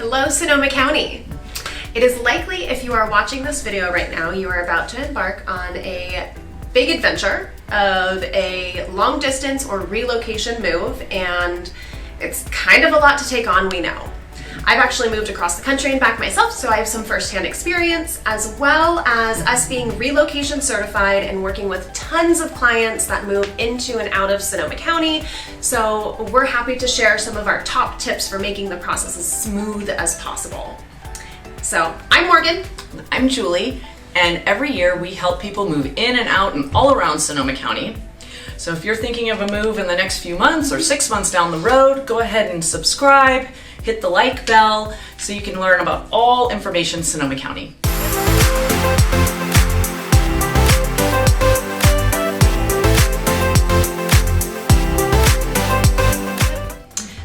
Hello, Sonoma County. It is likely if you are watching this video right now, you are about to embark on a big adventure of a long distance or relocation move, and it's kind of a lot to take on, we know. I've actually moved across the country and back myself, so I have some firsthand experience, as well as us being relocation certified and working with tons of clients that move into and out of Sonoma County. So we're happy to share some of our top tips for making the process as smooth as possible. So I'm Morgan. I'm Julie, and every year we help people move in and out and all around Sonoma County. So if you're thinking of a move in the next few months or 6 months down the road, go ahead and subscribe, hit the like bell so you can learn about all information Sonoma County.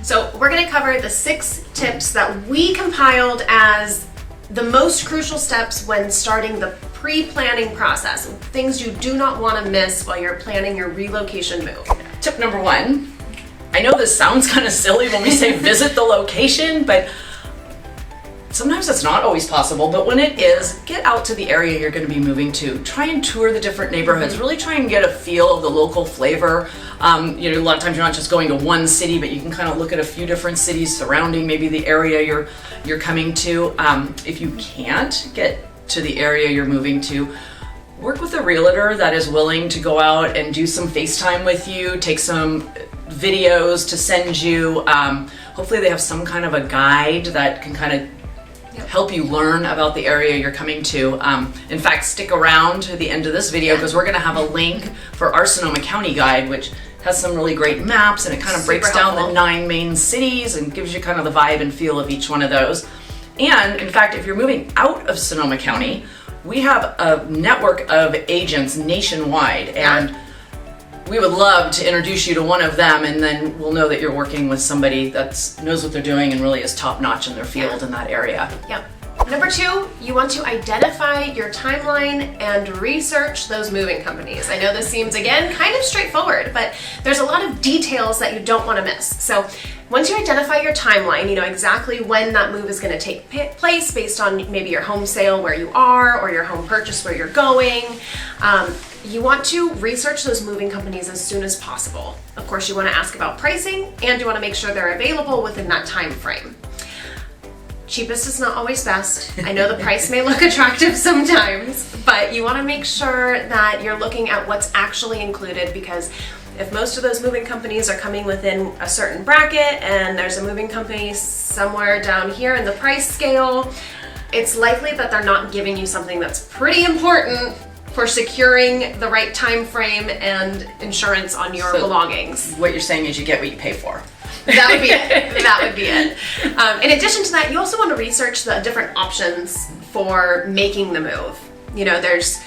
So we're going to cover the 6 tips that we compiled as the most crucial steps when starting the pre-planning process. Things you do not want to miss while you're planning your relocation move. Tip number 1. I know this sounds kind of silly when we say visit the location, but sometimes it's not always possible. But when it is, get out to the area you're going to be moving to. Try and tour the different neighborhoods. Really try and get a feel of the local flavor. A lot of times you're not just going to one city, but you can kind of look at a few different cities surrounding maybe the area you're coming to. If you can't get to the area you're moving to, work with a realtor that is willing to go out and do some FaceTime with you, take some videos to send you. Hopefully they have some kind of a guide that can kind of help you learn about the area you're coming to. In fact, stick around to the end of this video because we're going to have a link for our Sonoma County guide, which has some really great maps, and it kind of breaks down the 9 main cities and gives you kind of the vibe and feel of each one of those. And in fact, if you're moving out of Sonoma County, we have a network of agents nationwide, and we would love to introduce you to one of them, and then we'll know that you're working with somebody that knows what they're doing and really is top-notch in their field in that area. Yep. Number 2, you want to identify your timeline and research those moving companies. I know this seems, again, kind of straightforward, but there's a lot of details that you don't want to miss. So once you identify your timeline, you know exactly when that move is going to take place based on maybe your home sale where you are or your home purchase where you're going. You want to research those moving companies as soon as possible. Of course, you want to ask about pricing, and you want to make sure they're available within that time frame. Cheapest is not always best. I know the price may look attractive sometimes, but you want to make sure that you're looking at what's actually included, because if most of those moving companies are coming within a certain bracket and there's a moving company somewhere down here in the price scale, it's likely that they're not giving you something that's pretty important for securing the right time frame and insurance on your belongings. What you're saying is you get what you pay for. That would be it. That would be it. In addition to that, you also want to research the different options for making the move. You know, there's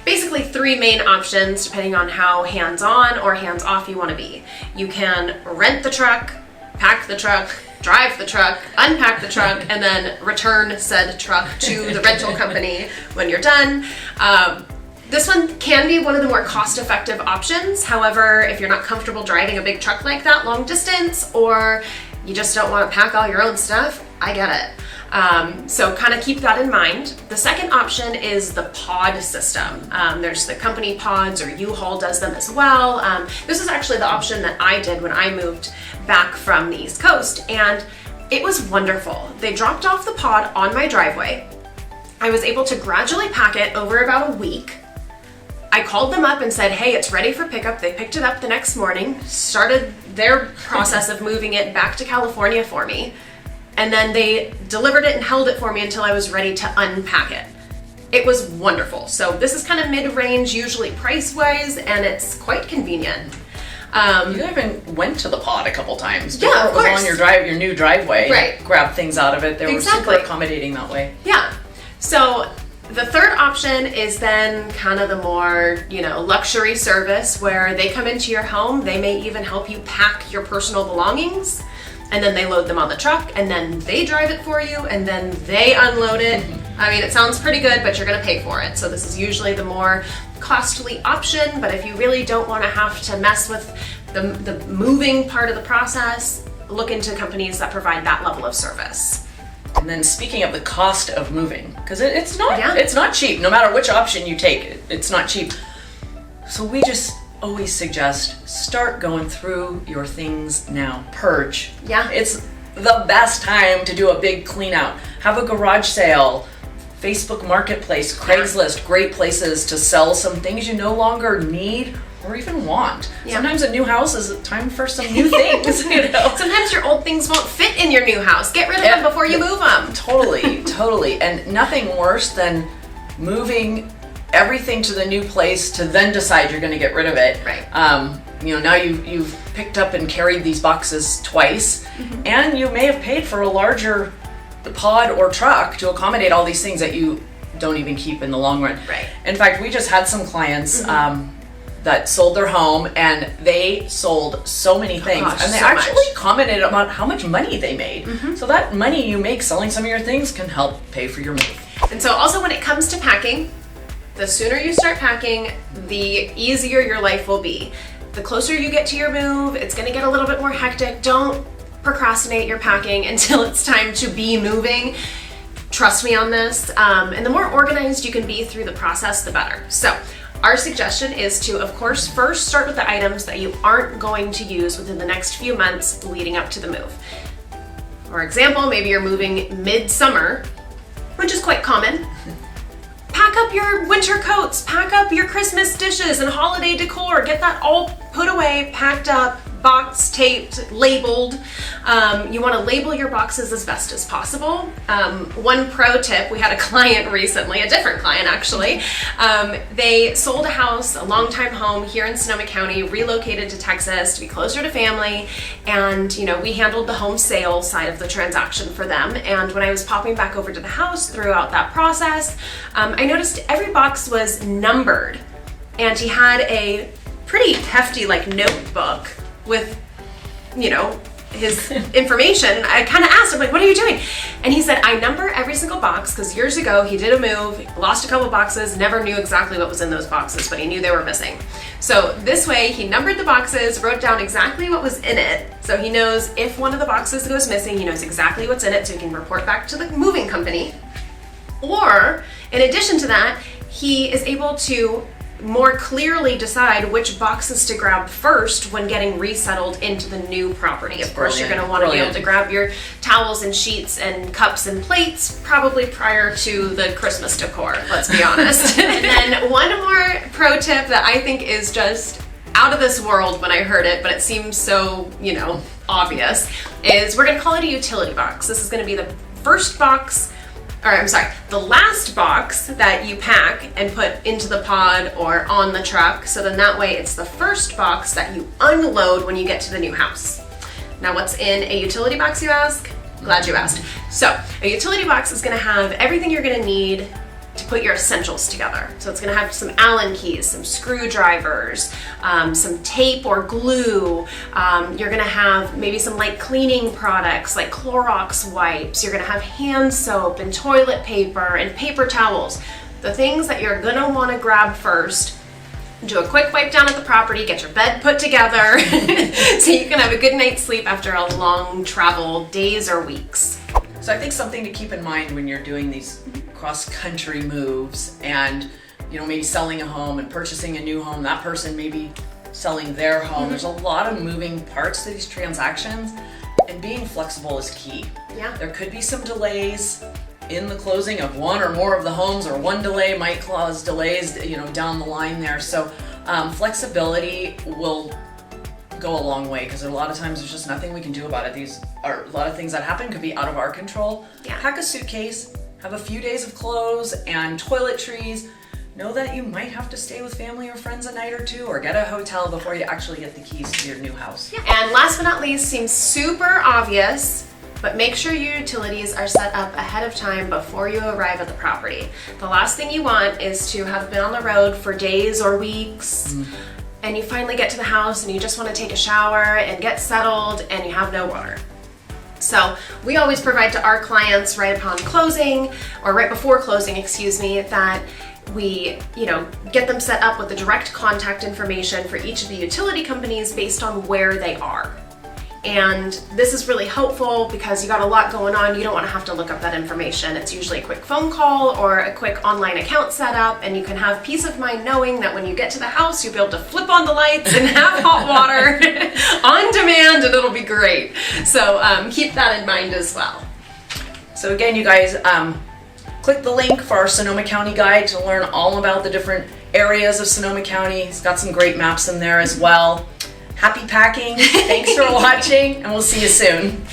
basically 3 main options depending on how hands-on or hands-off you want to be. You can rent the truck, pack the truck, drive the truck, unpack the truck, and then return said truck to the rental company when you're done. This one can be one of the more cost-effective options. However, if you're not comfortable driving a big truck like that long distance, or you just don't want to pack all your own stuff, I get it. So kind of keep that in mind. The second option is the pod system. There's the company pods, or U-Haul does them as well. This is actually the option that I did when I moved back from the East Coast, and it was wonderful. They dropped off the pod on my driveway. I was able to gradually pack it over about a week. I called them up and said, hey, it's ready for pickup. They picked it up the next morning, started their process of moving it back to California for me, and then they delivered it and held it for me until I was ready to unpack it. It was wonderful. So this is kind of mid-range, usually price-wise, and it's quite convenient. You even went to the pod a couple times. Yeah, of course. It was on your new driveway. Right. Grab things out of it. They Exactly. were super accommodating that way. Yeah. So the third option is then kind of the more, luxury service where they come into your home. They may even help you pack your personal belongings, and then they load them on the truck, and then they drive it for you, and then they unload it. I mean, it sounds pretty good, but you're going to pay for it. So this is usually the more costly option, but if you really don't want to have to mess with the moving part of the process, look into companies that provide that level of service. And then speaking of the cost of moving, because it's Yeah. not cheap. No matter which option you take, it's not cheap. So we just always suggest start going through your things now. Purge. Yeah. It's the best time to do a big clean out. Have a garage sale, Facebook Marketplace, Craigslist, great places to sell some things you no longer need or even want. Yeah. Sometimes a new house is time for some new things, you know. Sometimes your old things won't fit in your new house. Get rid of them before you move them. Totally. And nothing worse than moving everything to the new place to then decide you're going to get rid of it. Right. Now you've picked up and carried these boxes twice, and you may have paid for a larger pod or truck to accommodate all these things that you don't even keep in the long run. Right. In fact, we just had some clients that sold their home, and they sold so many things, and they actually commented about how much money they made. So that money you make selling some of your things can help pay for your move. And so also when it comes to packing, the sooner you start packing, the easier your life will be. The closer you get to your move, it's gonna get a little bit more hectic. Don't procrastinate your packing until it's time to be moving. Trust me on this. And the more organized you can be through the process, the better. So our suggestion is to, of course, first start with the items that you aren't going to use within the next few months leading up to the move. For example, maybe you're moving mid-summer, which is quite common. Pack up your winter coats, pack up your Christmas dishes and holiday decor, get that all put away, packed up, boxed, taped, labeled. You want to label your boxes as best as possible. One pro tip, we had a client recently, a different client actually. They sold a house, a long-time home here in Sonoma County, relocated to Texas to be closer to family, and we handled the home sale side of the transaction for them. And when I was popping back over to the house throughout that process, I noticed every box was numbered, and he had a pretty hefty notebook with his information. I kind of asked him, what are you doing? And he said, I number every single box because years ago he did a move, lost a couple boxes, never knew exactly what was in those boxes, but he knew they were missing. So this way he numbered the boxes, wrote down exactly what was in it, so he knows if one of the boxes goes missing, he knows exactly what's in it, so he can report back to the moving company. Or in addition to that, he is able to more clearly decide which boxes to grab first when getting resettled into the new property. Of course, you're going to want to be able to grab your towels and sheets and cups and plates probably prior to the Christmas decor, let's be honest. And then one more pro tip that I think is just out of this world when I heard it, but it seems so, obvious, is we're going to call it a utility box. This is going to be the the last box that you pack and put into the pod or on the truck. So then that way it's the first box that you unload when you get to the new house. Now, what's in a utility box, you ask? Glad you asked. So a utility box is going to have everything you're going to need to put your essentials together. So it's going to have some Allen keys, some screwdrivers, some tape or glue. You're going to have maybe some light cleaning products like Clorox wipes. You're going to have hand soap and toilet paper and paper towels. The things that you're going to want to grab first. Do a quick wipe down at the property, get your bed put together so you can have a good night's sleep after a long travel, days or weeks. So I think something to keep in mind when you're doing these cross-country moves and maybe selling a home and purchasing a new home, that person may be selling their home. There's a lot of moving parts to these transactions, and being flexible is key. Yeah. There could be some delays in the closing of one or more of the homes, or one delay might cause delays down the line there. So flexibility will go a long way, because a lot of times there's just nothing we can do about it. These are a lot of things that happen could be out of our control. Yeah. Pack a suitcase, have a few days of clothes and toiletries. Know that you might have to stay with family or friends a night or two, or get a hotel before you actually get the keys to your new house. Yeah. And last but not least, seems super obvious, but make sure your utilities are set up ahead of time before you arrive at the property. The last thing you want is to have been on the road for days or weeks, and you finally get to the house and you just want to take a shower and get settled and you have no water. So we always provide to our clients right upon closing, or right before closing, that we, get them set up with the direct contact information for each of the utility companies based on where they are. And this is really helpful because you got a lot going on. You don't want to have to look up that information. It's usually a quick phone call or a quick online account setup, and you can have peace of mind knowing that when you get to the house, you'll be able to flip on the lights and have hot water on demand, and it'll be great. So keep that in mind as well. So again, you guys, click the link for our Sonoma County guide to learn all about the different areas of Sonoma County. It's got some great maps in there as well. Happy packing. Thanks for watching, and we'll see you soon.